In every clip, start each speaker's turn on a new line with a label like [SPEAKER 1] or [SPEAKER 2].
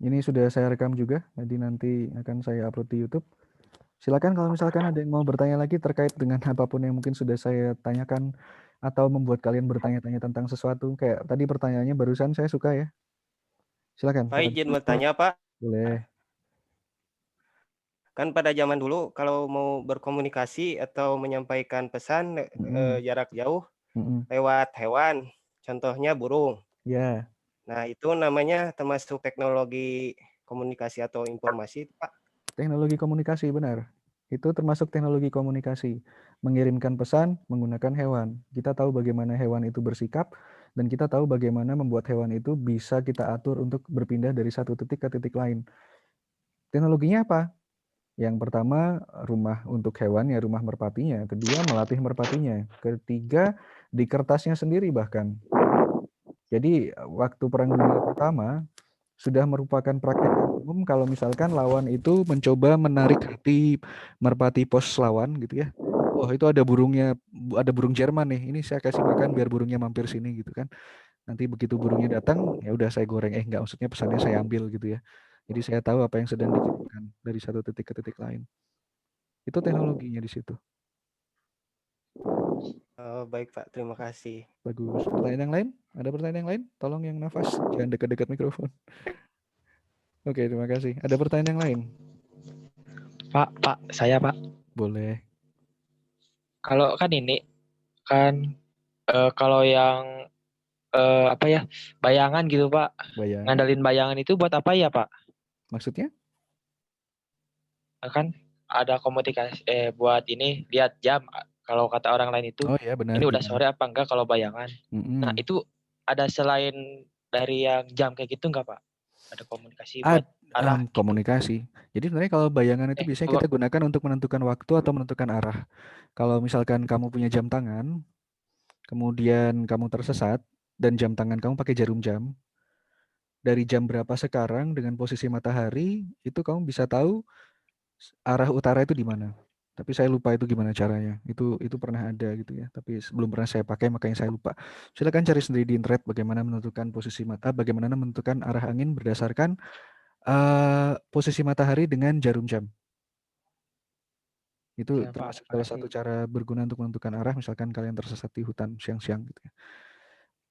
[SPEAKER 1] Ini sudah saya rekam juga, jadi nanti akan saya upload di YouTube. Silakan kalau misalkan ada yang mau bertanya lagi terkait dengan apapun yang mungkin sudah saya tanyakan atau membuat kalian bertanya-tanya tentang sesuatu. Kayak tadi pertanyaannya barusan saya suka ya. Silakan
[SPEAKER 2] Pak
[SPEAKER 1] Pak.
[SPEAKER 2] izin bertanya Pak,
[SPEAKER 1] Boleh.
[SPEAKER 2] kan pada zaman dulu kalau mau berkomunikasi atau menyampaikan pesan
[SPEAKER 1] Mm-mm.
[SPEAKER 2] jarak jauh
[SPEAKER 1] Mm-mm.
[SPEAKER 2] lewat hewan, contohnya burung.
[SPEAKER 1] Ya,
[SPEAKER 2] Nah itu namanya termasuk teknologi komunikasi atau informasi, Pak.
[SPEAKER 1] teknologi komunikasi benar. Itu termasuk teknologi komunikasi. Mengirimkan pesan menggunakan hewan. Kita tahu bagaimana hewan itu bersikap dan kita tahu bagaimana membuat hewan itu bisa kita atur untuk berpindah dari satu titik ke titik lain. Teknologinya apa? Yang pertama, rumah untuk hewan ya rumah merpatinya. Kedua, melatih merpatinya. Ketiga, di kertasnya sendiri bahkan. Jadi, waktu Perang Dunia Pertama, sudah merupakan praktek yang umum kalau misalkan lawan itu mencoba menarik hati merpati pos lawan gitu ya. Oh, itu ada burungnya, ada burung Jerman nih. Ini saya kasih makan biar burungnya mampir sini gitu kan. Nanti begitu burungnya datang, ya udah saya goreng. Enggak, maksudnya pesannya saya ambil gitu ya. Jadi saya tahu apa yang sedang dikirimkan dari satu titik ke titik lain. Itu teknologinya di situ.
[SPEAKER 2] Oh, baik Pak, terima kasih.
[SPEAKER 1] Bagus. Pertanyaan yang lain? Ada pertanyaan yang lain? Tolong yang nafas, jangan dekat-dekat mikrofon. Oke, terima kasih. Ada pertanyaan yang lain?
[SPEAKER 3] Pak, saya Pak.
[SPEAKER 1] Boleh.
[SPEAKER 3] Kalau kan ini kan kalau yang apa ya bayangan gitu Pak,
[SPEAKER 1] Bayang.
[SPEAKER 3] ngandalin bayangan itu buat apa ya Pak?
[SPEAKER 1] Maksudnya?
[SPEAKER 3] Kan ada komunikasi buat ini lihat jam. Kalau kata orang lain itu
[SPEAKER 1] Oh ya benar,
[SPEAKER 3] ini udah
[SPEAKER 1] gimana?
[SPEAKER 3] sore apa enggak kalau bayangan. Nah
[SPEAKER 1] Mm-mm.
[SPEAKER 3] itu ada selain dari yang jam kayak gitu enggak Pak? Ada komunikasi
[SPEAKER 1] Ah,
[SPEAKER 3] buat arah gitu.
[SPEAKER 1] komunikasi. Jadi sebenarnya kalau bayangan itu biasanya kita gunakan untuk menentukan waktu atau menentukan arah. Kalau misalkan kamu punya jam tangan, kemudian kamu tersesat, dan jam tangan kamu pakai jarum jam, dari jam berapa sekarang dengan posisi matahari, itu kamu bisa tahu arah utara itu di mana. Tapi saya lupa itu gimana caranya. Itu pernah ada gitu ya. Tapi belum pernah saya pakai makanya saya lupa. Silakan cari sendiri di internet bagaimana menentukan posisi mata, bagaimana menentukan arah angin berdasarkan posisi matahari dengan jarum jam. Itu
[SPEAKER 3] Ya Pak,
[SPEAKER 1] termasuk salah satu
[SPEAKER 3] makasih.
[SPEAKER 1] cara berguna untuk menentukan arah misalkan kalian tersesat di hutan siang-siang gitu ya.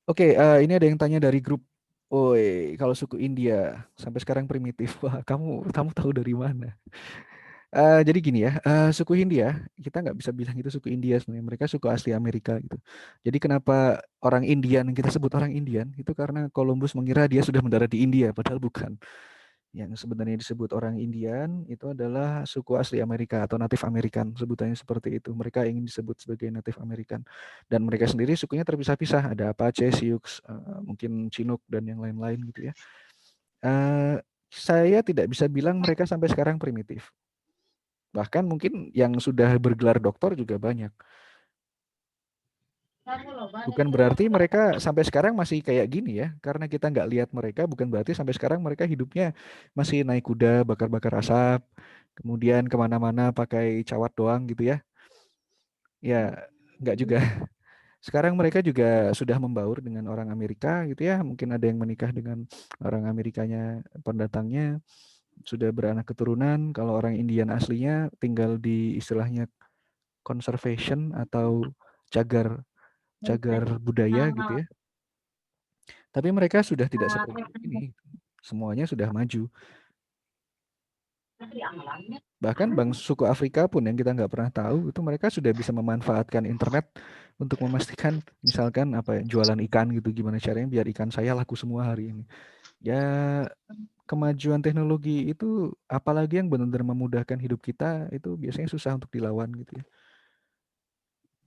[SPEAKER 1] Oke, ini ada yang tanya dari grup. Oi, kalau suku India sampai sekarang primitif. Wah, kamu tahu dari mana? Jadi gini ya, suku Hindia, kita nggak bisa bilang itu suku India sebenarnya. Mereka suku asli Amerika gitu. Jadi kenapa orang Indian kita sebut orang Indian itu karena Columbus mengira dia sudah mendarat di India, padahal bukan. Yang sebenarnya disebut orang Indian itu adalah suku asli Amerika atau Native American, sebutannya seperti itu. Mereka ingin disebut sebagai Native American. Dan mereka sendiri sukunya terpisah-pisah. Ada Apache, Sioux, mungkin Chinook dan yang lain-lain gitu ya. Eh, saya tidak bisa bilang mereka sampai sekarang primitif. Bahkan mungkin yang sudah bergelar doktor juga banyak. Bukan berarti mereka sampai sekarang masih kayak gini ya. Karena kita nggak lihat mereka, bukan berarti sampai sekarang mereka hidupnya masih naik kuda, bakar-bakar asap, kemudian kemana-mana pakai cawat doang gitu ya. Ya, nggak juga. Sekarang mereka juga sudah membaur dengan orang Amerika gitu ya. Mungkin ada yang menikah dengan orang Amerikanya pendatangnya, sudah beranak keturunan. Kalau orang Indian aslinya tinggal di istilahnya conservation atau cagar cagar budaya gitu ya. Tapi mereka sudah tidak seperti ini. Semuanya sudah maju. Bahkan suku Afrika pun yang kita nggak pernah tahu itu mereka sudah bisa memanfaatkan internet untuk memastikan misalkan apa ya jualan ikan gitu gimana caranya biar ikan saya laku semua hari ini. Ya kemajuan teknologi itu apalagi yang benar-benar memudahkan hidup kita itu biasanya susah untuk dilawan gitu ya.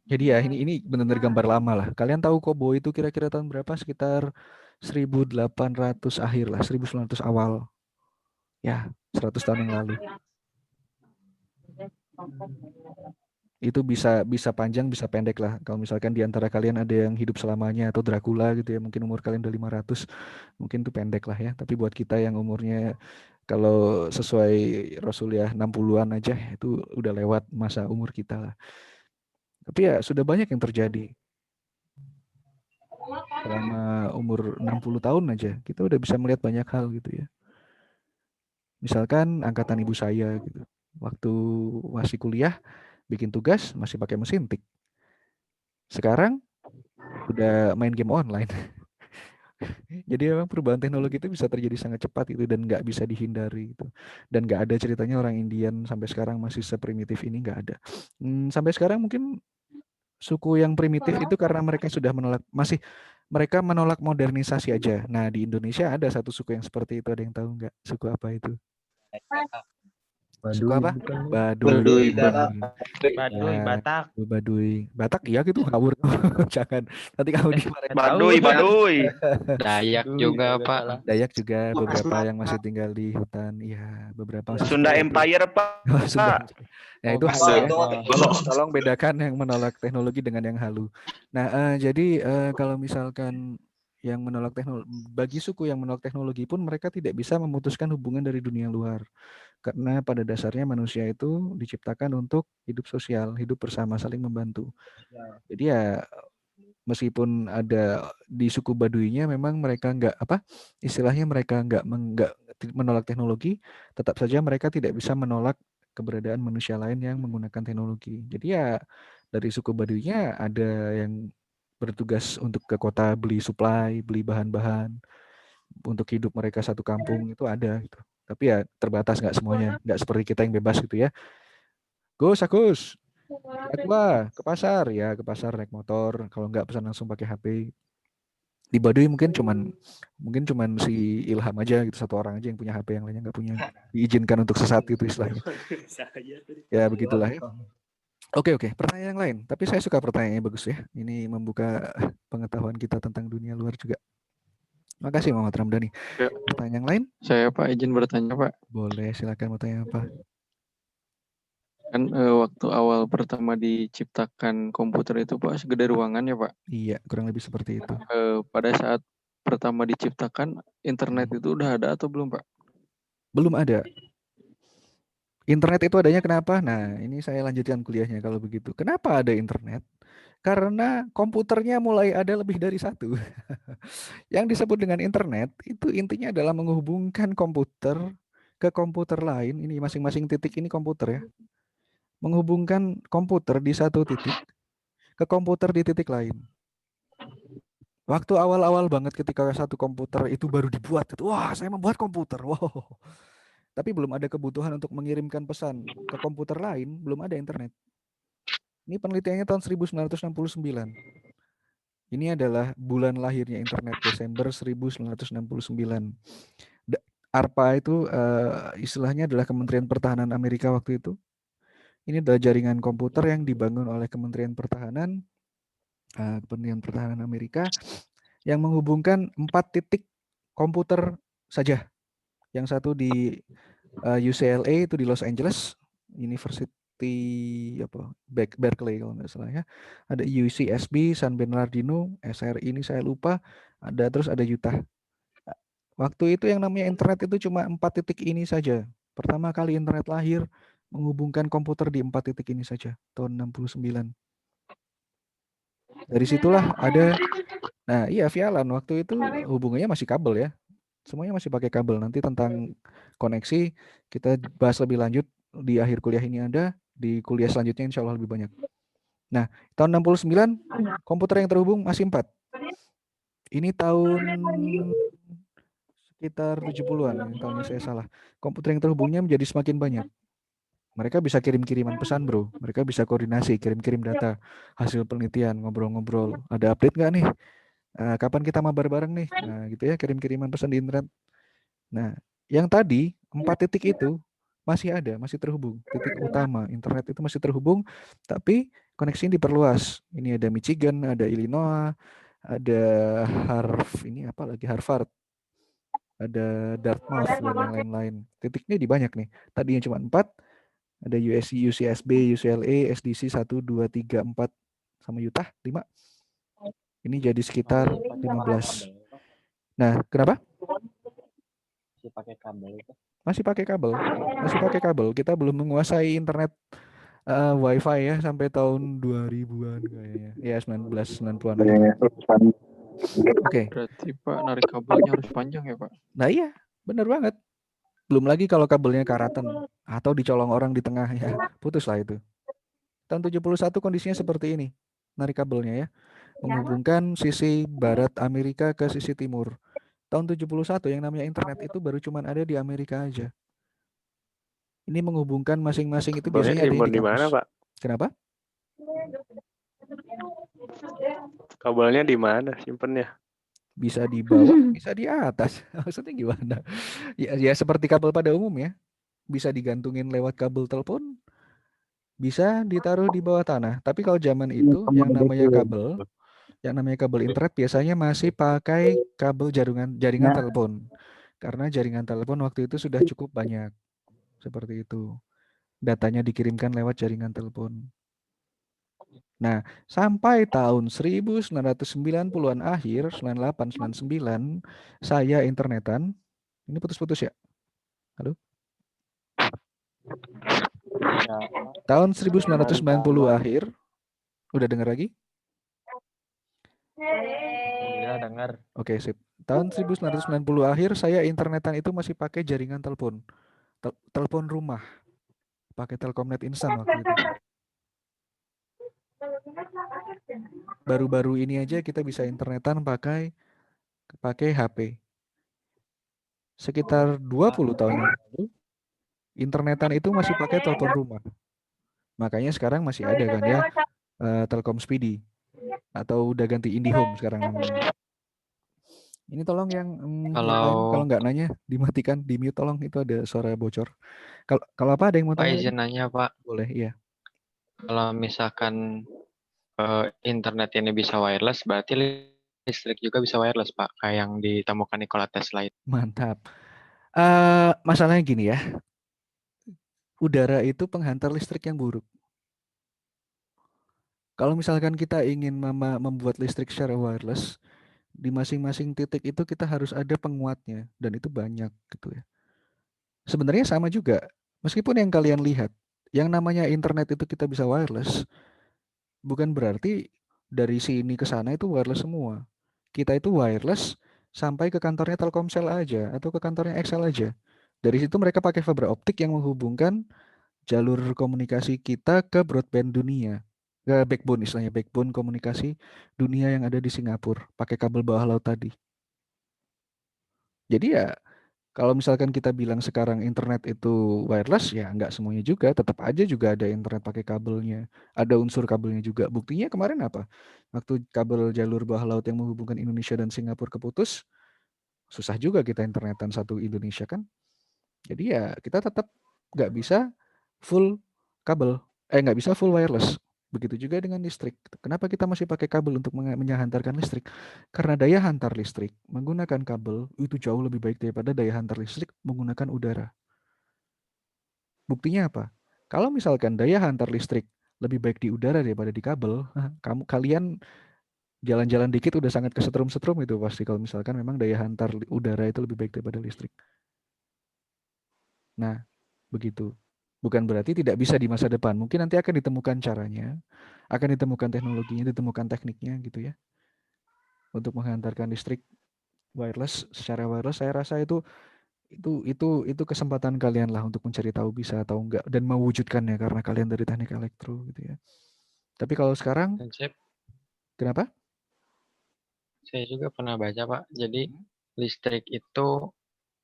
[SPEAKER 1] Jadi ya ini benar-benar gambar lama lah. Kalian tahu Kobo itu kira-kira tahun berapa? Sekitar 1800 akhir lah, 1900 awal. Ya, 100 tahun yang lalu. Itu bisa bisa panjang, bisa pendek lah. Kalau misalkan di antara kalian ada yang hidup selamanya atau Dracula gitu ya, mungkin umur kalian udah 500, mungkin itu pendek lah ya. Tapi buat kita yang umurnya kalau sesuai Rasulullah 60-an aja itu udah lewat masa umur kita lah. Tapi ya sudah banyak yang terjadi. Selama umur 60 tahun aja kita udah bisa melihat banyak hal gitu ya. Misalkan angkatan ibu saya gitu. Waktu masih kuliah bikin tugas masih pakai mesin tik. Sekarang udah main game online. Jadi memang perubahan teknologi itu bisa terjadi sangat cepat itu dan nggak bisa dihindari itu. Dan nggak ada ceritanya orang Indian sampai sekarang masih seprimitif ini, nggak ada. Sampai sekarang mungkin suku yang primitif itu karena mereka sudah mereka menolak modernisasi aja. Nah, di Indonesia ada satu suku yang seperti itu. Ada yang tahu nggak suku apa itu? Suku
[SPEAKER 4] Baduy
[SPEAKER 1] apa?
[SPEAKER 4] bukan?
[SPEAKER 1] Baduy.
[SPEAKER 2] Baduy,
[SPEAKER 3] Baduy,
[SPEAKER 1] Ya,
[SPEAKER 3] Batak.
[SPEAKER 1] Baduy. Batak iya gitu ngawur. Jangan. Nanti kamu dimarahin.
[SPEAKER 3] Nggak tahu.
[SPEAKER 2] Baduy.
[SPEAKER 5] Dayak juga
[SPEAKER 3] Kalau
[SPEAKER 5] Pak.
[SPEAKER 3] salah.
[SPEAKER 1] Dayak juga beberapa yang masih tinggal di hutan. Iya, beberapa masih
[SPEAKER 2] Sunda
[SPEAKER 1] tinggal di
[SPEAKER 2] Empire, Pak.
[SPEAKER 1] Sunda. Ya itu halu ya.
[SPEAKER 3] Masa
[SPEAKER 1] Tolong bedakan yang menolak teknologi dengan yang halu. Nah, jadi kalau misalkan yang menolak teknologi, bagi suku yang menolak teknologi pun mereka tidak bisa memutuskan hubungan dari dunia luar. Karena pada dasarnya manusia itu diciptakan untuk hidup sosial, hidup bersama, saling membantu. Jadi ya meskipun ada di suku Baduinya memang mereka istilahnya mereka nggak menolak teknologi, tetap saja mereka tidak bisa menolak keberadaan manusia lain yang menggunakan teknologi. Jadi ya dari suku Baduinya ada yang bertugas untuk ke kota beli supply, beli bahan-bahan untuk hidup mereka satu kampung itu ada gitu. Tapi ya terbatas, nggak semuanya, nggak seperti kita yang bebas gitu ya. Gus, tua ke pasar ya, ke pasar naik motor, kalau nggak pesan langsung pakai HP. Di Baduy mungkin cuman si Ilham aja gitu, satu orang aja yang punya HP, yang lainnya nggak punya, diizinkan untuk sesat gitu istilahnya. Ya begitulah ya. Oke, pertanyaan yang lain. Tapi saya suka pertanyaannya, bagus ya. Ini membuka pengetahuan kita tentang dunia luar juga. Makasih Muhammad Ramdhani.
[SPEAKER 5] Ya.
[SPEAKER 1] Pertanyaan yang lain?
[SPEAKER 5] Saya Pak izin bertanya Pak.
[SPEAKER 1] Boleh, silakan mau tanya apa?
[SPEAKER 5] Kan waktu awal pertama diciptakan komputer itu Pak segede ruangan ya Pak.
[SPEAKER 1] Iya, kurang lebih seperti itu.
[SPEAKER 5] Pada saat pertama diciptakan internet itu udah ada atau belum Pak?
[SPEAKER 1] Belum ada. Internet itu adanya kenapa? Nah, ini saya lanjutkan kuliahnya kalau begitu. Kenapa ada internet? Karena komputernya mulai ada lebih dari satu. Yang disebut dengan internet itu intinya adalah menghubungkan komputer ke komputer lain. Ini masing-masing titik ini komputer ya. Menghubungkan komputer di satu titik ke komputer di titik lain. Waktu awal-awal banget ketika satu komputer itu baru dibuat, wah saya membuat komputer, wow. Tapi belum ada kebutuhan untuk mengirimkan pesan ke komputer lain, belum ada internet. Ini penelitiannya tahun 1969. Ini adalah bulan lahirnya internet, Desember 1969. ARPA itu istilahnya adalah Kementerian Pertahanan Amerika waktu itu. Ini adalah jaringan komputer yang dibangun oleh Kementerian Pertahanan Amerika yang menghubungkan 4 titik komputer saja. Yang satu di UCLA itu di Los Angeles, University Berkeley kalau nggak salah ya. Ada UCSB, San Bernardino, SRI ini saya lupa. Terus ada Utah. Waktu itu yang namanya internet itu cuma 4 titik ini saja. Pertama kali internet lahir menghubungkan komputer di 4 titik ini saja, tahun 69. Dari situlah ada, nah iya Vialan waktu itu hubungannya masih kabel ya. Semuanya masih pakai kabel. Nanti tentang koneksi kita bahas lebih lanjut di akhir kuliah ini ada, di kuliah selanjutnya insya Allah lebih banyak. Nah, tahun 69 komputer yang terhubung masih 4. Ini tahun sekitar 70-an, tahunnya saya salah. Komputer yang terhubungnya menjadi semakin banyak. Mereka bisa kirim-kiriman pesan bro, mereka bisa koordinasi, kirim-kirim data, hasil penelitian, ngobrol-ngobrol. Ada update nggak nih? Kapan kita mabar bareng nih? Nah gitu ya, kirim-kiriman pesan di internet. Nah yang tadi 4 titik itu masih ada, masih terhubung. Titik utama internet itu masih terhubung, tapi koneksi ini diperluas. Ini ada Michigan, ada Illinois, ada Harvard, ada Dartmouth dan yang lain-lain. Titiknya di banyak nih. Tadinya cuma 4, ada USC, UCSB, UCLA, SDC 1, 2, 3, 4 sama Utah 5. Ini jadi sekitar 15. Nah, kenapa? Masih pakai kabel. Kita belum menguasai internet WiFi ya sampai tahun 2000-an kayaknya. Ya 1990-an. Oke.
[SPEAKER 5] Berarti Pak narik kabelnya harus panjang ya Pak?
[SPEAKER 1] Nah iya, benar banget. Belum lagi kalau kabelnya karatan atau dicolong orang di tengah ya, putus lah itu. Tahun 71 kondisinya seperti ini. Narik kabelnya ya, menghubungkan sisi barat Amerika ke sisi timur. Tahun 71 yang namanya internet itu baru cuman ada di Amerika aja. Ini menghubungkan masing-masing itu
[SPEAKER 4] Kabelnya
[SPEAKER 1] biasanya ada yang
[SPEAKER 4] disimpan
[SPEAKER 1] di
[SPEAKER 4] di mana,
[SPEAKER 1] kampus.
[SPEAKER 4] Pak?
[SPEAKER 1] Kenapa?
[SPEAKER 4] Kabelnya di mana simpennya?
[SPEAKER 1] Bisa di bawah, bisa di atas. Maksudnya gimana? Ya seperti kabel pada umum ya. Bisa digantungin lewat kabel telepon, bisa ditaruh di bawah tanah. Tapi kalau zaman itu yang namanya kabel internet biasanya masih pakai kabel jaringan telepon. Karena jaringan telepon waktu itu sudah cukup banyak. Seperti itu. Datanya dikirimkan lewat jaringan telepon. Nah, sampai tahun 1990-an akhir, 98, 99, saya internetan. Ini putus-putus ya? Halo?
[SPEAKER 3] Ya,
[SPEAKER 1] Tahun 1990 akhir, udah dengar lagi?
[SPEAKER 3] alhamdulillah dengar.
[SPEAKER 1] Oke, sip. Tahun 1990 akhir, saya internetan itu masih pakai jaringan telepon. Telepon rumah. Pakai Telkomnet instan waktu itu. Baru-baru ini aja kita bisa internetan pakai HP. Sekitar 20 tahun yang lalu, internetan itu masih pakai telepon rumah. Makanya sekarang masih ada kan ya, Telkom Speedy. Atau udah ganti IndiHome sekarang namanya. Ini tolong yang lain kalau nggak nanya dimatikan, di mute tolong, itu ada suara bocor. Kalau apa ada yang mau
[SPEAKER 3] Pak
[SPEAKER 1] tanya?
[SPEAKER 3] izin nanya Pak,
[SPEAKER 1] Boleh, iya.
[SPEAKER 3] kalau misalkan internet ini bisa wireless, berarti listrik juga bisa wireless Pak, kayak yang ditemukan Nikola Tesla itu.
[SPEAKER 1] Mantap. Masalahnya gini ya, udara itu penghantar listrik yang buruk. Kalau misalkan kita ingin membuat listrik secara wireless, di masing-masing titik itu kita harus ada penguatnya, dan itu banyak gitu ya. Sebenarnya sama juga, meskipun yang kalian lihat, yang namanya internet itu kita bisa wireless, bukan berarti dari sini ke sana itu wireless semua. Kita itu wireless sampai ke kantornya Telkomsel aja atau ke kantornya XL aja. Dari situ mereka pakai fiber optik yang menghubungkan jalur komunikasi kita ke broadband dunia. Ke backbone, istilahnya backbone komunikasi dunia yang ada di Singapura pakai kabel bawah laut tadi. Jadi ya kalau misalkan kita bilang sekarang internet itu wireless, ya nggak semuanya juga. Tetap aja juga ada internet pakai kabelnya. Ada unsur kabelnya juga. Buktinya kemarin apa? Waktu kabel jalur bawah laut yang menghubungkan Indonesia dan Singapura keputus, susah juga kita internetan satu Indonesia kan. Jadi ya kita tetap nggak bisa full kabel. Nggak bisa full wireless. Begitu juga dengan listrik. Kenapa kita masih pakai kabel untuk menyantarkan listrik? Karena daya hantar listrik menggunakan kabel itu jauh lebih baik daripada daya hantar listrik menggunakan udara. Buktinya apa? Kalau misalkan daya hantar listrik lebih baik di udara daripada di kabel, kalian jalan-jalan dikit udah sangat kesetrum-setrum itu pasti kalau misalkan memang daya hantar udara itu lebih baik daripada listrik. Nah, begitu. Bukan berarti tidak bisa di masa depan. Mungkin nanti akan ditemukan caranya, akan ditemukan teknologinya, ditemukan tekniknya gitu ya. Untuk menghantarkan listrik wireless secara wireless, saya rasa itu kesempatan kalian lah untuk mencari tahu bisa atau enggak dan mewujudkannya karena kalian dari teknik elektro gitu ya. Tapi kalau sekarang,
[SPEAKER 3] Dan
[SPEAKER 1] kenapa?
[SPEAKER 3] saya juga pernah baca Pak, jadi listrik itu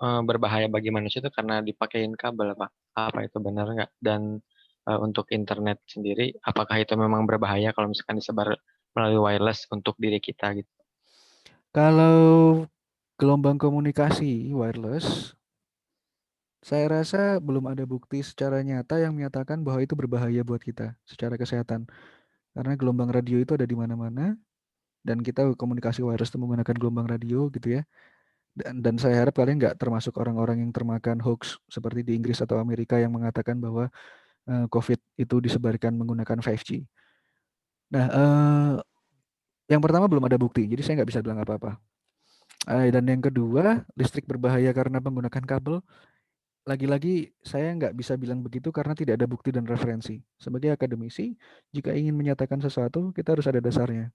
[SPEAKER 3] berbahaya bagi manusia itu karena dipakein kabel Pak. Apa itu benar nggak? Dan untuk internet sendiri, apakah itu memang berbahaya kalau misalkan disebar melalui wireless untuk diri kita gitu?
[SPEAKER 1] Kalau gelombang komunikasi wireless, saya rasa belum ada bukti secara nyata yang menyatakan bahwa itu berbahaya buat kita secara kesehatan. Karena gelombang radio itu ada di mana-mana dan kita komunikasi wireless itu menggunakan gelombang radio gitu ya. Dan saya harap kalian nggak termasuk orang-orang yang termakan hoax seperti di Inggris atau Amerika yang mengatakan bahwa COVID itu disebarkan menggunakan 5G. Nah, yang pertama belum ada bukti, jadi saya nggak bisa bilang apa-apa. Dan yang kedua, listrik berbahaya karena menggunakan kabel. Lagi-lagi saya nggak bisa bilang begitu karena tidak ada bukti dan referensi. Sebagai akademisi, jika ingin menyatakan sesuatu, kita harus ada dasarnya.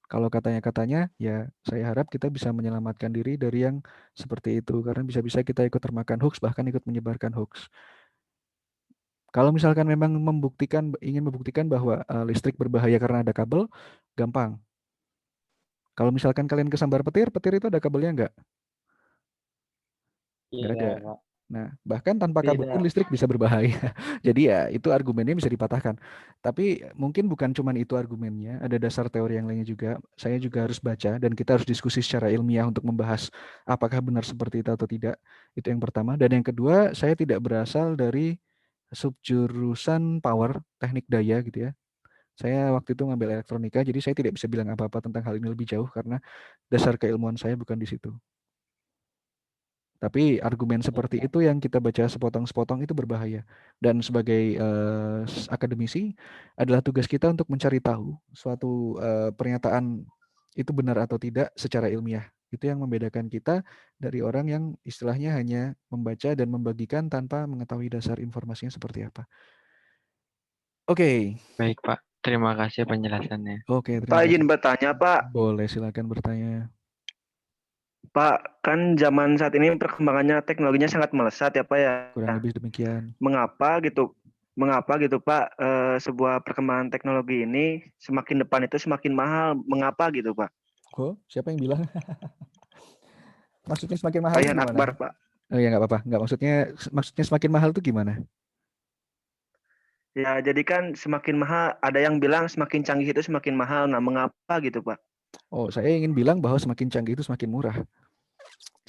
[SPEAKER 1] Kalau katanya ya saya harap kita bisa menyelamatkan diri dari yang seperti itu karena bisa-bisa kita ikut termakan hoax bahkan ikut menyebarkan hoax. Kalau misalkan memang ingin membuktikan bahwa listrik berbahaya karena ada kabel, gampang. Kalau misalkan kalian kesambar petir, petir itu ada kabelnya nggak? Nggak ada.
[SPEAKER 3] Iya, Pak.
[SPEAKER 1] Nah, bahkan tanpa kabel pun
[SPEAKER 2] Tidak.
[SPEAKER 1] listrik bisa berbahaya. Jadi ya itu argumennya bisa dipatahkan. Tapi mungkin bukan cuma itu argumennya, ada dasar teori yang lainnya juga. Saya juga harus baca dan kita harus diskusi secara ilmiah untuk membahas apakah benar seperti itu atau tidak. Itu yang pertama. Dan yang kedua, saya tidak berasal dari subjurusan power, teknik daya gitu ya. Saya waktu itu ngambil elektronika, jadi saya tidak bisa bilang apa-apa tentang hal ini lebih jauh karena dasar keilmuan saya bukan di situ. Tapi argumen seperti itu yang kita baca sepotong-sepotong itu berbahaya. Dan sebagai akademisi adalah tugas kita untuk mencari tahu suatu pernyataan itu benar atau tidak secara ilmiah. Itu yang membedakan kita dari orang yang istilahnya hanya membaca dan membagikan tanpa mengetahui dasar informasinya seperti apa. Oke,
[SPEAKER 3] Baik, Pak. Terima kasih penjelasannya.
[SPEAKER 1] oke,
[SPEAKER 6] Pak
[SPEAKER 1] terima kasih.
[SPEAKER 6] izin bertanya Pak.
[SPEAKER 1] Boleh silakan bertanya.
[SPEAKER 6] Pak, kan zaman saat ini perkembangannya teknologinya sangat melesat ya Pak ya.
[SPEAKER 1] Kurang lebih demikian.
[SPEAKER 6] Mengapa gitu Pak sebuah perkembangan teknologi ini semakin depan itu semakin mahal? Mengapa gitu Pak?
[SPEAKER 1] Oh, siapa yang bilang? Maksudnya semakin mahal
[SPEAKER 6] Pak
[SPEAKER 1] itu
[SPEAKER 6] Yan
[SPEAKER 1] gimana?
[SPEAKER 6] Akbar Pak.
[SPEAKER 1] Oh ya nggak apa-apa. Nggak maksudnya semakin mahal itu gimana?
[SPEAKER 6] Ya jadi kan semakin mahal, ada yang bilang semakin canggih itu semakin mahal. Nah mengapa gitu Pak?
[SPEAKER 1] Oh, saya ingin bilang bahwa semakin canggih itu semakin murah.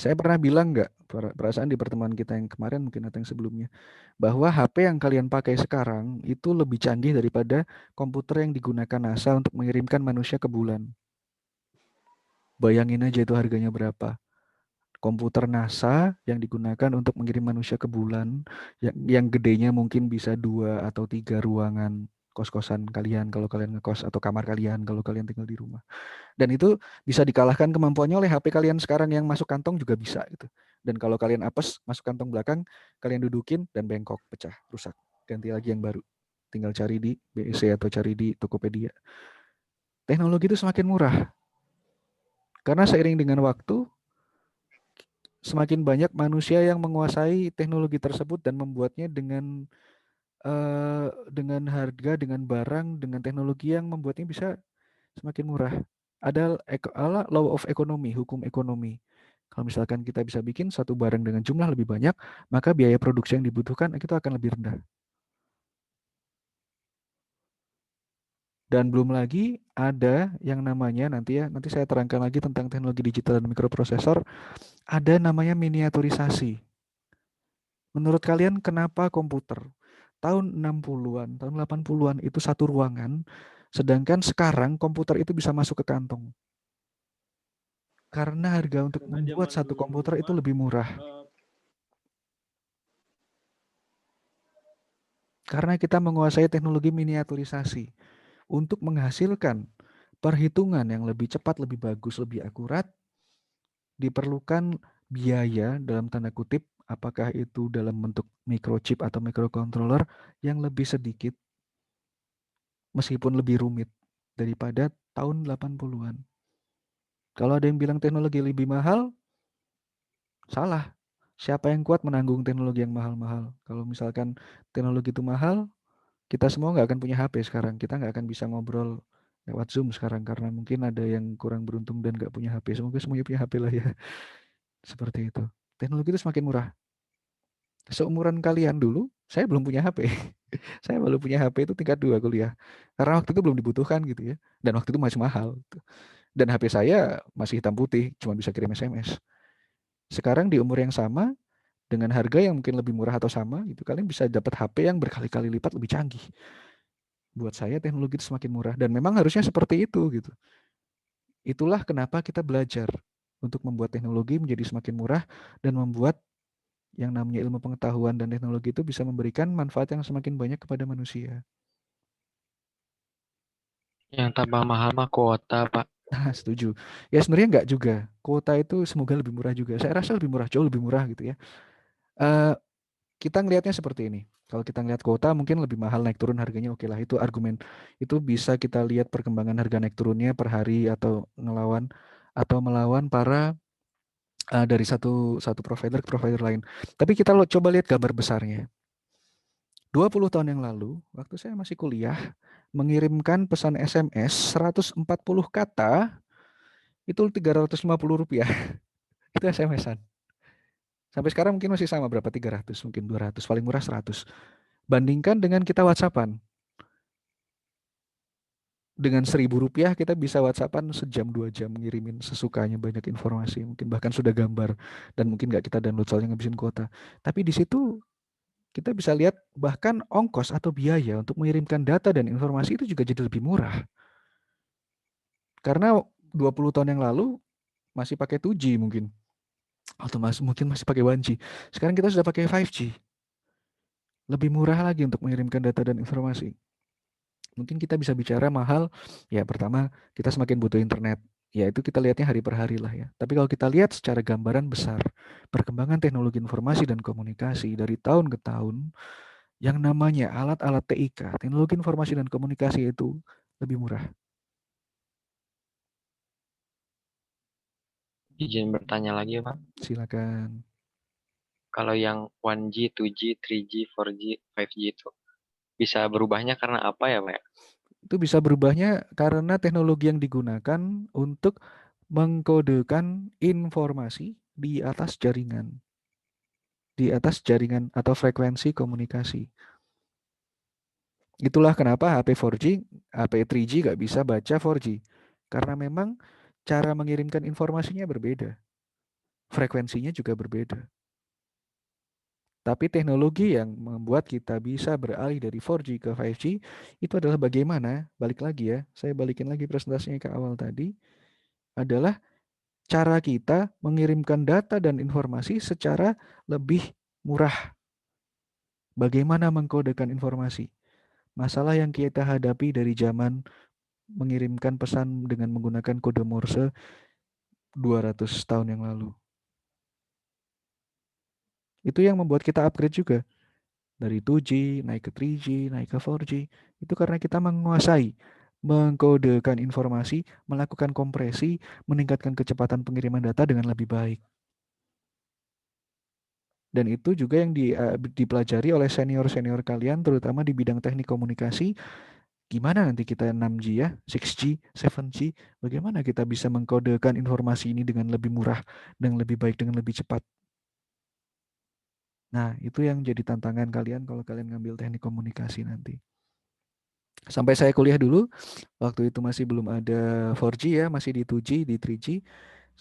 [SPEAKER 1] Saya pernah bilang nggak, perasaan di pertemuan kita yang kemarin mungkin atau yang sebelumnya, bahwa HP yang kalian pakai sekarang itu lebih canggih daripada komputer yang digunakan NASA untuk mengirimkan manusia ke bulan. Bayangin aja itu harganya berapa. Komputer NASA yang digunakan untuk mengirim manusia ke bulan, yang gedenya mungkin bisa 2 atau 3 ruangan kos-kosan kalian kalau kalian ngekos atau kamar kalian kalau kalian tinggal di rumah. Dan itu bisa dikalahkan kemampuannya oleh HP kalian sekarang yang masuk kantong juga bisa gitu. Dan kalau kalian apes masuk kantong belakang, kalian dudukin dan bengkok, pecah, rusak. Ganti lagi yang baru. Tinggal cari di BEC atau cari di Tokopedia. Teknologi itu semakin murah. Karena seiring dengan waktu, semakin banyak manusia yang menguasai teknologi tersebut dan membuatnya dengan harga, dengan barang, dengan teknologi yang membuatnya bisa semakin murah. Ada law of economy, hukum ekonomi. Kalau misalkan kita bisa bikin satu barang dengan jumlah lebih banyak, maka biaya produksi yang dibutuhkan itu akan lebih rendah. Dan belum lagi ada yang namanya nanti saya terangkan lagi tentang teknologi digital dan mikroprosesor, ada namanya miniaturisasi. Menurut kalian kenapa komputer tahun 60-an, tahun 80-an itu satu ruangan, sedangkan sekarang komputer itu bisa masuk ke kantong? Karena harga untuk membuat satu komputer itu lebih murah. Karena kita menguasai teknologi miniaturisasi untuk menghasilkan perhitungan yang lebih cepat, lebih bagus, lebih akurat, diperlukan biaya dalam tanda kutip, apakah itu dalam bentuk microchip atau microcontroller yang lebih sedikit, meskipun lebih rumit daripada tahun 80-an. Kalau ada yang bilang teknologi lebih mahal, salah. Siapa yang kuat menanggung teknologi yang mahal-mahal? Kalau misalkan teknologi itu mahal, kita semua nggak akan punya HP sekarang. Kita nggak akan bisa ngobrol lewat Zoom sekarang karena mungkin ada yang kurang beruntung dan nggak punya HP. Semoga semuanya punya HP lah ya. Seperti itu. Teknologi itu semakin murah. Seumuran kalian dulu, saya belum punya HP. Saya baru punya HP itu tingkat 2 kuliah. Karena waktu itu belum dibutuhkan gitu ya. Dan waktu itu masih mahal. Dan HP saya masih hitam putih, cuma bisa kirim SMS. Sekarang di umur yang sama, dengan harga yang mungkin lebih murah atau sama, itu kalian bisa dapat HP yang berkali-kali lipat lebih canggih. Buat saya teknologi itu semakin murah dan memang harusnya seperti itu gitu. Itulah kenapa kita belajar untuk membuat teknologi menjadi semakin murah dan membuat yang namanya ilmu pengetahuan dan teknologi itu bisa memberikan manfaat yang semakin banyak kepada manusia.
[SPEAKER 3] Yang tambah mahal mah kuota, Pak.
[SPEAKER 1] Nah, setuju. Ya sebenarnya enggak juga. Kuota itu semoga lebih murah juga. Saya rasa lebih murah, jauh lebih murah gitu ya. kita ngelihatnya seperti ini. Kalau kita ngelihat kuota mungkin lebih mahal naik turun harganya, oke lah, itu argumen. Itu bisa kita lihat perkembangan harga naik turunnya per hari atau melawan para dari satu provider ke provider lain. Tapi kita coba lihat gambar besarnya. 20 tahun yang lalu, waktu saya masih kuliah, mengirimkan pesan SMS 140 kata itu Rp350. Itu SMS-an. Sampai sekarang mungkin masih sama, berapa? 300, mungkin 200, paling murah 100. Bandingkan dengan kita WhatsAppan. Dengan Rp1.000 kita bisa WhatsAppan sejam 2 jam ngirimin sesukanya banyak informasi, mungkin bahkan sudah gambar dan mungkin nggak kita download soalnya ngabisin kuota. Tapi di situ kita bisa lihat bahkan ongkos atau biaya untuk mengirimkan data dan informasi itu juga jadi lebih murah. Karena 20 tahun yang lalu masih pakai 2G mungkin, atau mungkin masih pakai 1G. Sekarang kita sudah pakai 5G. Lebih murah lagi untuk mengirimkan data dan informasi. Mungkin kita bisa bicara mahal, ya pertama kita semakin butuh internet. Ya itu kita lihatnya hari per hari lah ya. Tapi kalau kita lihat secara gambaran besar, perkembangan teknologi informasi dan komunikasi dari tahun ke tahun, yang namanya alat-alat TIK, teknologi informasi dan komunikasi itu lebih murah.
[SPEAKER 3] Izin bertanya lagi ya Pak.
[SPEAKER 1] Silakan.
[SPEAKER 3] Kalau yang 1G, 2G, 3G, 4G, 5G itu bisa berubahnya karena apa ya Pak?
[SPEAKER 1] Itu bisa berubahnya karena teknologi yang digunakan untuk mengkodekan informasi di atas jaringan. Di atas jaringan atau frekuensi komunikasi. Itulah kenapa HP 4G, HP 3G nggak bisa baca 4G. Karena memang cara mengirimkan informasinya berbeda. Frekuensinya juga berbeda. Tapi teknologi yang membuat kita bisa beralih dari 4G ke 5G itu adalah bagaimana, balik lagi ya, saya balikin lagi presentasinya ke awal tadi, adalah cara kita mengirimkan data dan informasi secara lebih murah. Bagaimana mengkodekan informasi? Masalah yang kita hadapi dari zaman mengirimkan pesan dengan menggunakan kode Morse 200 tahun yang lalu. Itu yang membuat kita upgrade juga. Dari 2G, naik ke 3G, naik ke 4G. Itu karena kita menguasai mengkodekan informasi, melakukan kompresi, meningkatkan kecepatan pengiriman data dengan lebih baik. Dan itu juga yang dipelajari oleh senior-senior kalian, terutama di bidang teknik komunikasi. Gimana nanti kita 6G ya, 6G, 7G, bagaimana kita bisa mengkodekan informasi ini dengan lebih murah, dengan lebih baik, dengan lebih cepat. Nah, itu yang jadi tantangan kalian kalau kalian ngambil teknik komunikasi nanti. Sampai saya kuliah dulu, waktu itu masih belum ada 4G ya, masih di 2G, di 3G.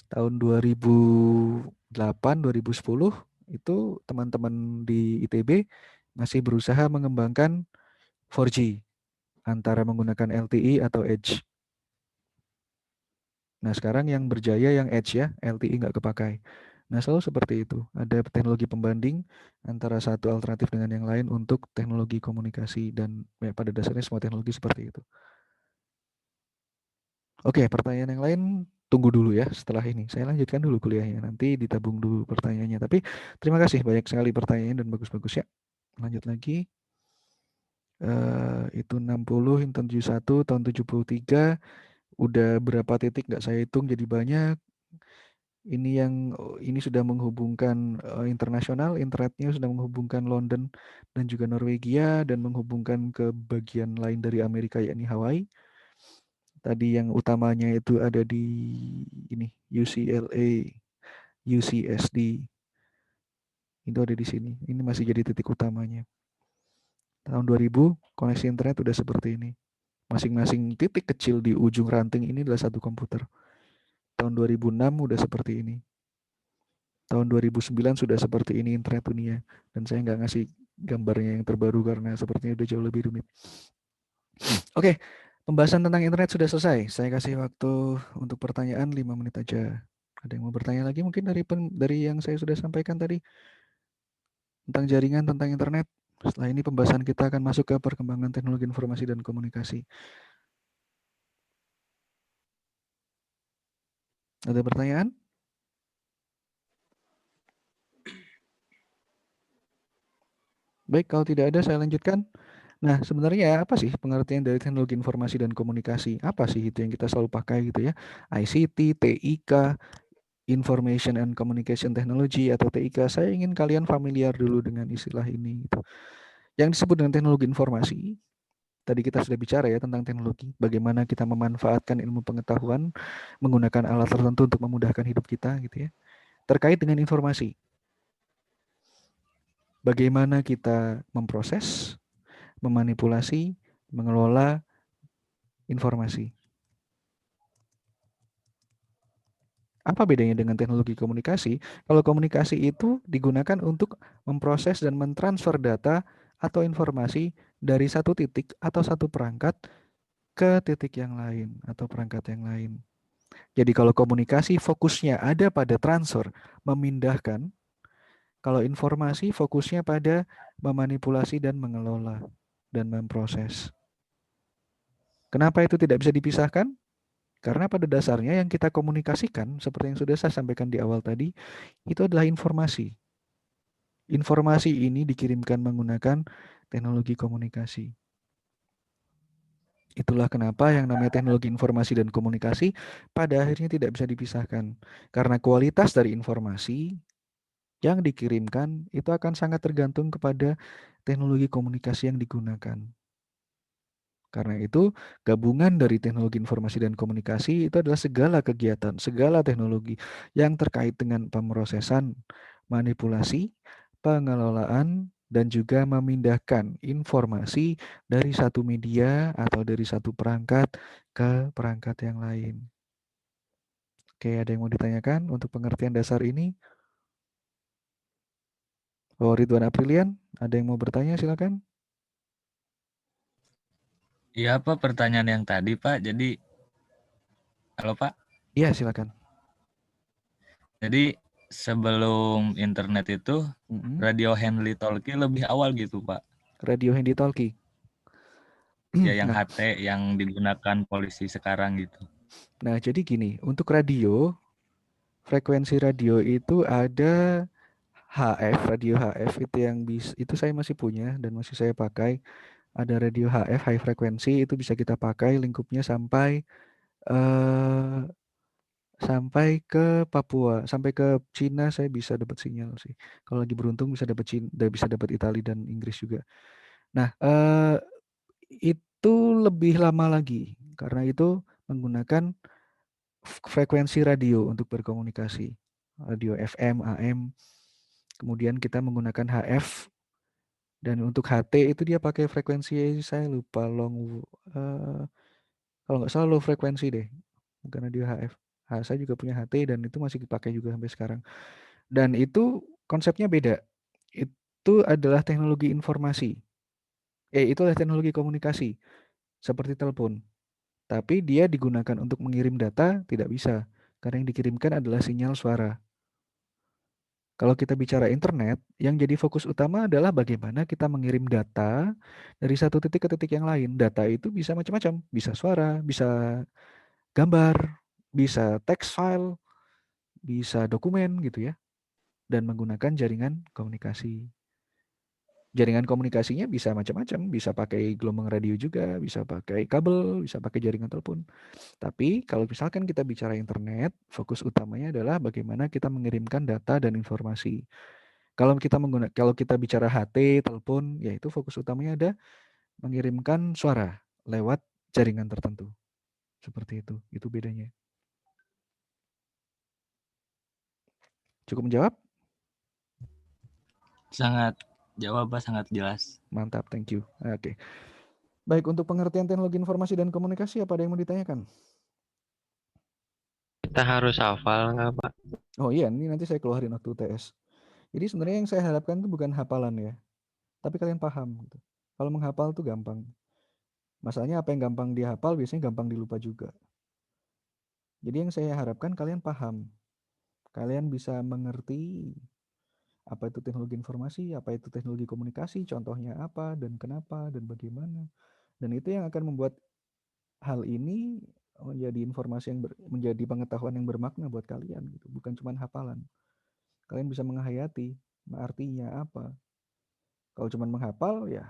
[SPEAKER 1] Tahun 2008, 2010, itu teman-teman di ITB masih berusaha mengembangkan 4G antara menggunakan LTE atau Edge. Nah, sekarang yang berjaya yang Edge ya, LTE nggak kepakai. Nah, selalu seperti itu. Ada teknologi pembanding antara satu alternatif dengan yang lain untuk teknologi komunikasi dan ya, pada dasarnya semua teknologi seperti itu. Oke, pertanyaan yang lain tunggu dulu ya setelah ini. Saya lanjutkan dulu kuliahnya, nanti ditabung dulu pertanyaannya. Tapi terima kasih banyak sekali pertanyaan dan bagus-bagus ya. Lanjut lagi. Itu 60, Inten 71, tahun 73. Udah berapa titik nggak saya hitung jadi banyak. Ini sudah menghubungkan internasional, internetnya sudah menghubungkan London dan juga Norwegia dan menghubungkan ke bagian lain dari Amerika yakni Hawaii. Tadi yang utamanya itu ada di ini UCLA, UCSD. Itu ada di sini. Ini masih jadi titik utamanya. Tahun 2000 koneksi internet udah seperti ini. Masing-masing titik kecil di ujung ranting ini adalah satu komputer. Tahun 2006 udah seperti ini. Tahun 2009 sudah seperti ini internet dunia. Dan saya nggak ngasih gambarnya yang terbaru karena sepertinya udah jauh lebih rumit. Oke, pembahasan tentang internet sudah selesai. Saya kasih waktu untuk pertanyaan 5 menit aja. Ada yang mau bertanya lagi mungkin dari yang saya sudah sampaikan tadi tentang jaringan, tentang internet? Setelah ini pembahasan kita akan masuk ke perkembangan teknologi informasi dan komunikasi. Ada pertanyaan? Baik, kalau tidak ada saya lanjutkan. Nah, sebenarnya apa sih pengertian dari teknologi informasi dan komunikasi? Apa sih itu yang kita selalu pakai gitu ya? ICT, TIK, Information and Communication Technology atau TIK. Saya ingin kalian familiar dulu dengan istilah ini gitu. Yang disebut dengan teknologi informasi, tadi kita sudah bicara ya tentang teknologi, bagaimana kita memanfaatkan ilmu pengetahuan menggunakan alat tertentu untuk memudahkan hidup kita gitu ya. Terkait dengan informasi, bagaimana kita memproses, memanipulasi, mengelola informasi. Apa bedanya dengan teknologi komunikasi? Kalau komunikasi itu digunakan untuk memproses dan mentransfer data atau informasi dari satu titik atau satu perangkat ke titik yang lain atau perangkat yang lain. Jadi kalau komunikasi fokusnya ada pada transfer, memindahkan. Kalau informasi fokusnya pada memanipulasi dan mengelola dan memproses. Kenapa itu tidak bisa dipisahkan? Karena pada dasarnya yang kita komunikasikan, seperti yang sudah saya sampaikan di awal tadi, itu adalah informasi. Informasi ini dikirimkan menggunakan teknologi komunikasi. Itulah kenapa yang namanya teknologi informasi dan komunikasi pada akhirnya tidak bisa dipisahkan. Karena kualitas dari informasi yang dikirimkan itu akan sangat tergantung kepada teknologi komunikasi yang digunakan. Karena itu, gabungan dari teknologi informasi dan komunikasi itu adalah segala kegiatan, segala teknologi yang terkait dengan pemrosesan, manipulasi, pengelolaan, dan juga memindahkan informasi dari satu media atau dari satu perangkat ke perangkat yang lain. Oke, ada yang mau ditanyakan untuk pengertian dasar ini? Oh, Ridwan Aprilian, ada yang mau bertanya silakan.
[SPEAKER 7] Iya Pak, pertanyaan yang tadi Pak. Jadi, halo Pak.
[SPEAKER 1] Iya, silakan.
[SPEAKER 7] Jadi sebelum internet itu radio handy talkie lebih awal gitu Pak.
[SPEAKER 1] Radio handy talkie.
[SPEAKER 7] Ya yang
[SPEAKER 1] Nah,
[SPEAKER 7] HT yang digunakan polisi sekarang gitu.
[SPEAKER 1] Nah, jadi gini, untuk radio, frekuensi radio itu ada HF, radio HF itu yang itu saya masih punya dan masih saya pakai. Ada radio HF, high frequency, itu bisa kita pakai lingkupnya sampai eh sampai ke Papua, sampai ke Cina saya bisa dapat sinyal sih. Kalau lagi beruntung bisa dapat Cina, bisa dapat Italia dan Inggris juga. Nah, itu lebih lama lagi karena itu menggunakan frekuensi radio untuk berkomunikasi. Radio FM, AM. Kemudian kita menggunakan HF dan untuk HT itu dia pakai frekuensi saya lupa kalau nggak salah low frekuensi deh. Bukan radio HF. Saya juga punya HT dan itu masih dipakai juga sampai sekarang. Dan itu konsepnya beda. Itu adalah teknologi informasi. Itu adalah teknologi komunikasi seperti telepon. Tapi dia digunakan untuk mengirim data tidak bisa. Karena yang dikirimkan adalah sinyal suara. Kalau kita bicara internet, yang jadi fokus utama adalah bagaimana kita mengirim data dari satu titik ke titik yang lain. Data itu bisa macam-macam, bisa suara, bisa gambar, bisa text file, bisa dokumen gitu ya. Dan menggunakan jaringan komunikasi. Jaringan komunikasinya bisa macam-macam, bisa pakai gelombang radio juga, bisa pakai kabel, bisa pakai jaringan telepon. Tapi kalau misalkan kita bicara internet, fokus utamanya adalah bagaimana kita mengirimkan data dan informasi. Kalau kita bicara HT, telepon, yaitu fokus utamanya ada mengirimkan suara lewat jaringan tertentu. Seperti itu. Itu bedanya. Cukup menjawab?
[SPEAKER 7] Sangat jelas.
[SPEAKER 1] Mantap, thank you. Oke. Baik, untuk pengertian teknologi informasi dan komunikasi, apa ada yang mau ditanyakan?
[SPEAKER 3] Kita harus hafal nggak, Pak?
[SPEAKER 1] Oh iya, ini nanti saya keluarin waktu UTS. Jadi sebenarnya yang saya harapkan itu bukan hafalan ya, tapi kalian paham. Gitu. Kalau menghafal itu gampang. Masalahnya apa yang gampang dihafal biasanya gampang dilupa juga. Jadi yang saya harapkan kalian paham. Kalian bisa mengerti apa itu teknologi informasi, apa itu teknologi komunikasi, contohnya apa dan kenapa dan bagaimana. Dan itu yang akan membuat hal ini menjadi informasi yang menjadi pengetahuan yang bermakna buat kalian gitu, bukan cuma hafalan. Kalian bisa menghayati artinya apa. Kalau cuma menghafal ya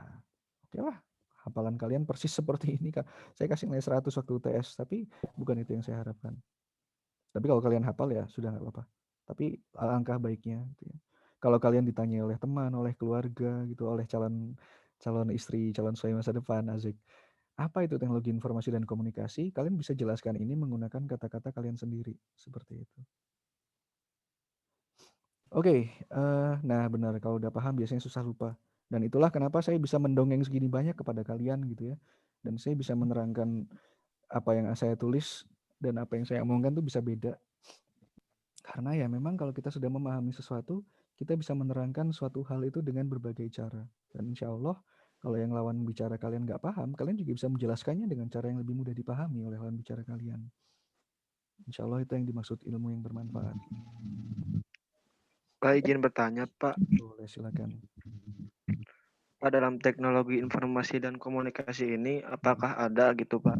[SPEAKER 1] oke lah, hafalan kalian persis seperti ini Kak. Saya kasih nilai 100 waktu UTS, tapi bukan itu yang saya harapkan. Tapi kalau kalian hafal ya sudah nggak apa-apa. Tapi alangkah baiknya gitu ya. Kalau kalian ditanya oleh teman, oleh keluarga gitu, oleh calon istri, calon suami masa depan, asik. Apa itu teknologi informasi dan komunikasi? Kalian bisa jelaskan ini menggunakan kata-kata kalian sendiri, seperti itu. Oke, nah benar, kalau udah paham biasanya susah lupa. Dan itulah kenapa saya bisa mendongeng segini banyak kepada kalian gitu ya. Dan saya bisa menerangkan apa yang saya tulis dan apa yang saya omongkan tuh bisa beda. Karena ya memang kalau kita sudah memahami sesuatu, kita bisa menerangkan suatu hal itu dengan berbagai cara. Dan insya Allah kalau yang lawan bicara kalian nggak paham, kalian juga bisa menjelaskannya dengan cara yang lebih mudah dipahami oleh lawan bicara kalian. Insya Allah itu yang dimaksud ilmu yang bermanfaat.
[SPEAKER 6] Pak, izin bertanya, Pak.
[SPEAKER 1] Boleh, silakan.
[SPEAKER 6] Pak, dalam teknologi informasi dan komunikasi ini, apakah ada gitu, Pak,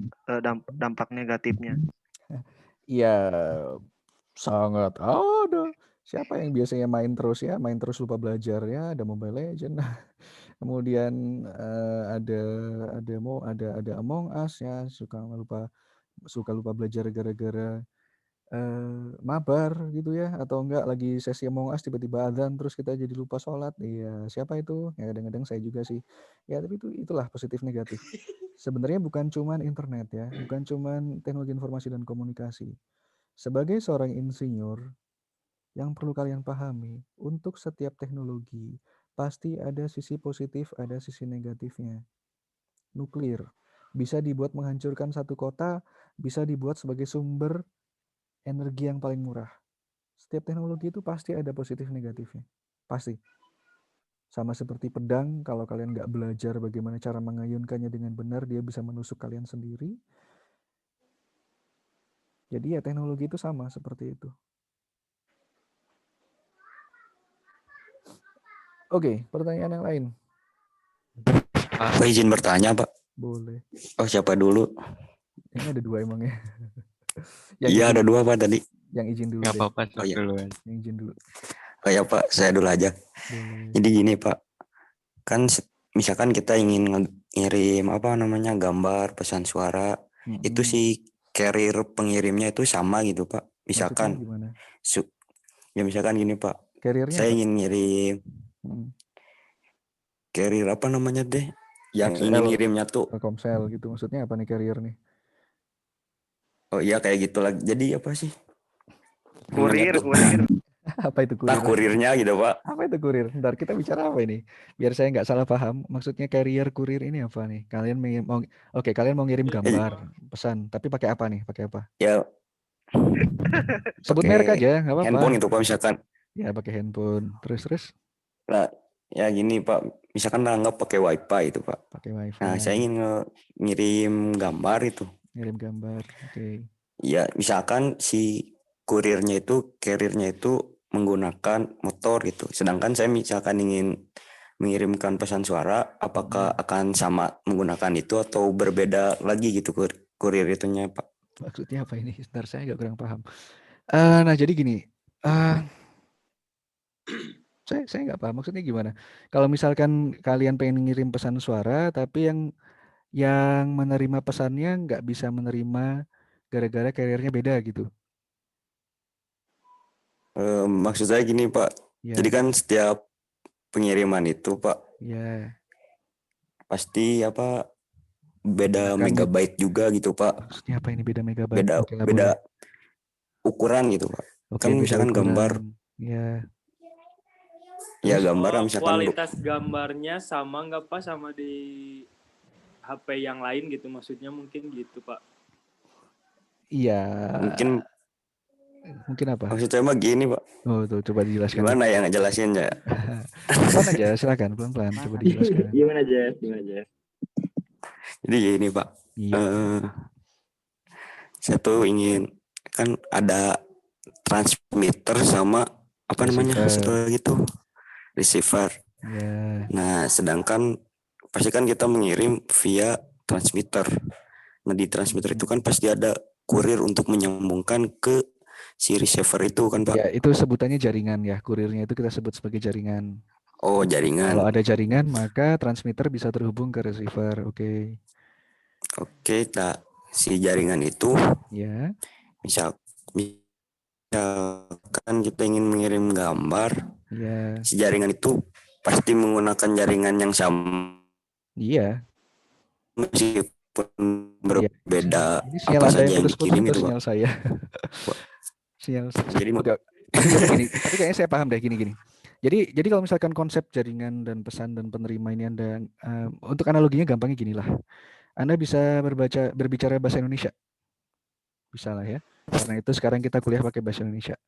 [SPEAKER 6] dampak negatifnya?
[SPEAKER 1] Iya, sangat ada. Siapa yang biasanya main terus lupa belajar ya, ada Mobile Legends. Kemudian ada Among Us ya, suka lupa belajar gara-gara mabar gitu ya, atau enggak lagi sesi Among Us tiba-tiba adzan terus kita jadi lupa sholat. Iya, siapa itu? Ya kadang-kadang saya juga sih. Ya tapi itulah positif negatif. Sebenarnya bukan cuman internet ya, bukan cuman teknologi informasi dan komunikasi. Sebagai seorang insinyur, yang perlu kalian pahami, untuk setiap teknologi pasti ada sisi positif, ada sisi negatifnya. Nuklir bisa dibuat menghancurkan satu kota, bisa dibuat sebagai sumber energi yang paling murah. Setiap teknologi itu pasti ada positif negatifnya. Pasti. Sama seperti pedang, kalau kalian nggak belajar bagaimana cara mengayunkannya dengan benar, dia bisa menusuk kalian sendiri. Jadi ya teknologi itu sama seperti itu. Oke, pertanyaan yang lain.
[SPEAKER 8] Pak, izin bertanya, Pak.
[SPEAKER 1] Boleh.
[SPEAKER 8] Oh, siapa dulu?
[SPEAKER 1] Ini ada dua emangnya.
[SPEAKER 8] Iya, ada dua, Pak, tadi.
[SPEAKER 1] Yang izin dulu.
[SPEAKER 3] Nggak
[SPEAKER 1] deh.
[SPEAKER 3] apa-apa,
[SPEAKER 8] Oh, iya.
[SPEAKER 3] dulu.
[SPEAKER 1] Yang izin dulu.
[SPEAKER 8] Oh ya, Pak, saya dulu aja.
[SPEAKER 1] Boleh.
[SPEAKER 8] Jadi gini, Pak. Kan misalkan kita ingin ngirim gambar, pesan suara, itu si carrier pengirimnya itu sama gitu, Pak. Misalkan
[SPEAKER 1] gimana?
[SPEAKER 8] Ya misalkan gini, Pak.
[SPEAKER 1] Carrier-nya
[SPEAKER 8] Saya
[SPEAKER 1] apa?
[SPEAKER 8] ingin ngirim carrier yang
[SPEAKER 1] XL,
[SPEAKER 8] ingin ngirimnya tuh.
[SPEAKER 1] Telkomsel gitu. Maksudnya apa nih carrier nih?
[SPEAKER 8] Oh iya, kayak gitu lagi. Jadi apa sih?
[SPEAKER 6] Kurir.
[SPEAKER 1] Apa itu kurir?
[SPEAKER 8] Nah, kurirnya gitu, Pak.
[SPEAKER 1] Apa itu kurir? Bentar, kita bicara apa ini? Biar saya nggak salah paham. Maksudnya carrier kurir ini apa nih? Kalian mau ngirim gambar, pesan. Tapi pakai apa nih? Pakai apa?
[SPEAKER 8] Ya.
[SPEAKER 1] Sebut merek aja, nggak apa-apa.
[SPEAKER 8] Handphone itu, Pak, misalkan.
[SPEAKER 1] Ya, pakai handphone. Terus?
[SPEAKER 8] Nah, ya gini, Pak. Misalkan anggap pakai wifi itu, Pak.
[SPEAKER 1] Pakai wifi.
[SPEAKER 8] Nah, saya ingin ngirim gambar itu.
[SPEAKER 1] Ngirim gambar, oke.
[SPEAKER 8] Ya, misalkan si kurirnya itu, carrier-nya itu menggunakan motor gitu. Sedangkan saya misalkan ingin mengirimkan pesan suara, apakah akan sama menggunakan itu atau berbeda lagi gitu kurir itunya, Pak?
[SPEAKER 1] Maksudnya apa ini? Sebentar, saya agak kurang paham. Nah, jadi gini. Saya nggak paham. Maksudnya gimana? Kalau misalkan kalian pengen ngirim pesan suara, tapi yang menerima pesannya nggak bisa menerima gara-gara carrier-nya beda gitu.
[SPEAKER 8] Maksud saya gini, Pak.
[SPEAKER 1] Ya.
[SPEAKER 8] Jadi kan setiap pengiriman itu, Pak,
[SPEAKER 1] ya
[SPEAKER 8] pasti beda megabyte juga gitu, Pak.
[SPEAKER 1] Maksudnya apa ini beda megabyte?
[SPEAKER 8] Beda ukuran gitu, Pak.
[SPEAKER 1] Oke,
[SPEAKER 8] Kan misalkan
[SPEAKER 1] ukuran.
[SPEAKER 8] gambar.
[SPEAKER 1] Ya,
[SPEAKER 8] gambar misalkan
[SPEAKER 9] kualitas gambarnya sama nggak Pak sama di HP yang lain gitu, maksudnya mungkin gitu, Pak.
[SPEAKER 1] Iya. Mungkin apa?
[SPEAKER 8] Maksud saya mah gini, Pak.
[SPEAKER 1] Oh, tuh coba dijelaskan.
[SPEAKER 8] Gimana ya ngejelasin ya?
[SPEAKER 1] Pelan aja, silakan pelan-pelan coba dijelaskan.
[SPEAKER 9] Gimana aja?
[SPEAKER 8] Jadi gini, Pak. Saya tuh ingin, kan ada transmitter sama satu lagi tuh receiver. Nah, sedangkan pasti kan kita mengirim via transmitter. Nah, di transmitter itu kan pasti ada kurir untuk menyambungkan ke si receiver itu kan, Pak.
[SPEAKER 1] Ya, itu sebutannya jaringan ya. Kurirnya itu kita sebut sebagai jaringan.
[SPEAKER 8] Oh, jaringan.
[SPEAKER 1] Kalau ada jaringan, maka transmitter bisa terhubung ke receiver. Oke.
[SPEAKER 8] Oke, si jaringan itu
[SPEAKER 1] Ya.
[SPEAKER 8] misalkan kita ingin mengirim gambar,
[SPEAKER 1] Ya.
[SPEAKER 8] si jaringan itu pasti menggunakan jaringan yang sama.
[SPEAKER 1] Iya.
[SPEAKER 8] Meskipun
[SPEAKER 1] Iya.
[SPEAKER 8] berbeda
[SPEAKER 1] Ini sinyal
[SPEAKER 8] apa
[SPEAKER 1] Anda
[SPEAKER 8] saja
[SPEAKER 1] yang
[SPEAKER 8] yang
[SPEAKER 1] putus-putus
[SPEAKER 8] dikirim
[SPEAKER 1] atau
[SPEAKER 8] itu, Pak.
[SPEAKER 1] sinyal saya? Sinyal.
[SPEAKER 8] Jadi
[SPEAKER 1] Enggak. Gini, tapi kayaknya saya paham deh gini. Jadi kalau misalkan konsep jaringan dan pesan dan penerima ini Anda untuk analoginya gampangnya gini lah. Anda bisa berbicara bahasa Indonesia. Bisa lah ya. Karena itu sekarang kita kuliah pakai bahasa Indonesia.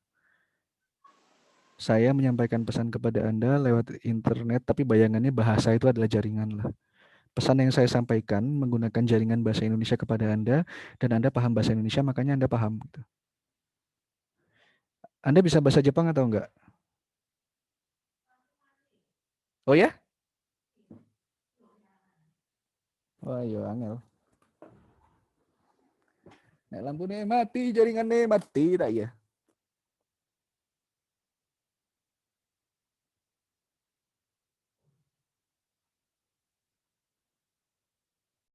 [SPEAKER 1] Saya menyampaikan pesan kepada Anda lewat internet, tapi bayangannya bahasa itu adalah jaringan lah. Pesan yang saya sampaikan menggunakan jaringan bahasa Indonesia kepada Anda, dan Anda paham bahasa Indonesia, makanya Anda paham. Gitu. Anda bisa bahasa Jepang atau enggak? Oh ya? Wah, yo angel. Nek lampu mati, jaringan mati tak ya?